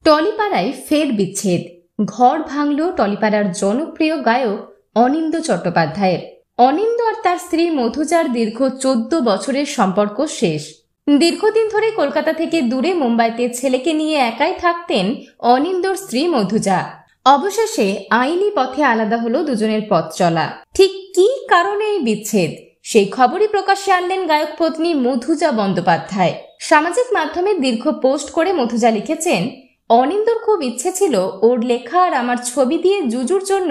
টলিপাড়ায় ফের বিচ্ছেদ। ঘর ভাঙল টলিপাড়ার জনপ্রিয় গায়ক অনিন্দ চট্টোপাধ্যায়ের। অনিন্দ আর তার স্ত্রী মধুজার দীর্ঘ 14 বছরের সম্পর্ক শেষ। দীর্ঘদিন ধরে কলকাতা থেকে দূরে মুম্বাইতে ছেলেকে নিয়ে একাই থাকতেন অনিন্দর স্ত্রী মধুজা। অবশেষে আইনি পথে আলাদা হলো দুজনের পথ চলা। ঠিক কি কারণে এই বিচ্ছেদ, সেই খবরই প্রকাশ্যে আনলেন গায়ক পত্নী মধুজা বন্দ্যোপাধ্যায়। সামাজিক মাধ্যমে দীর্ঘ পোস্ট করে মধুজা লিখেছেন, অনিন্দর খুব ইচ্ছে ছিল ওর লেখা আর আমার ছবি দিয়ে জুজুর জন্য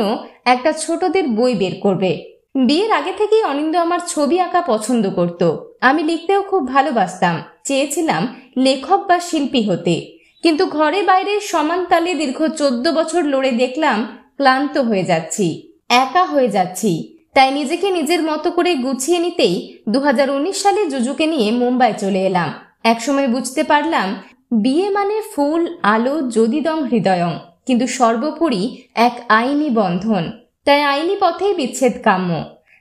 একটা ছোটদের বই বের করবে। বিয়ের আগে থেকেই অনিন্দ আমার ছবি আঁকা পছন্দ করত। আমি লিখতেও খুব ভালোবাসতাম, চেয়েছিলাম লেখক বা শিল্পী হতে। কিন্তু ঘরে বাইরে সমান তালে দীর্ঘ 14 বছর লড়ে দেখলাম ক্লান্ত হয়ে যাচ্ছি, একা হয়ে যাচ্ছি। তাই নিজেকে নিজের মতো করে গুছিয়ে নিতেই 2019 সালে জুজুকে নিয়ে মুম্বাই চলে এলাম। একসময় বুঝতে পারলাম বিয়ে মানে ফুল আলো যদিদং হৃদয়ং, কিন্তু সর্বোপরি এক আইনি বন্ধন। তাই আইনি পথেই বিচ্ছেদ কাম্য।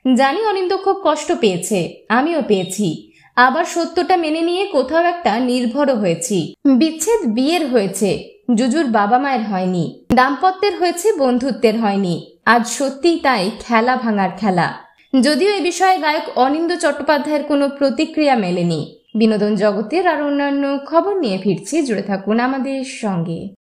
জানি অনিন্দ খুব কষ্ট পেয়েছে, আমিও পেয়েছি। আবার সত্যটা মেনে নিয়ে কোথাও একটা নির্ভরও হয়েছি। বিচ্ছেদ বিয়ের হয়েছে, জুজুর বাবা মায়ের হয়নি। দাম্পত্যের হয়েছে, বন্ধুত্বের হয়নি। আজ সত্যিই তাই খেলা ভাঙার খেলা। যদিও এ বিষয়ে গায়ক অনিন্দ চট্টোপাধ্যায়ের কোনো প্রতিক্রিয়া মেলেনি। বিনোদন জগতের আর অন্যান্য খবর নিয়ে ফিরছি, জুড়ে থাকুন আমাদের সঙ্গে।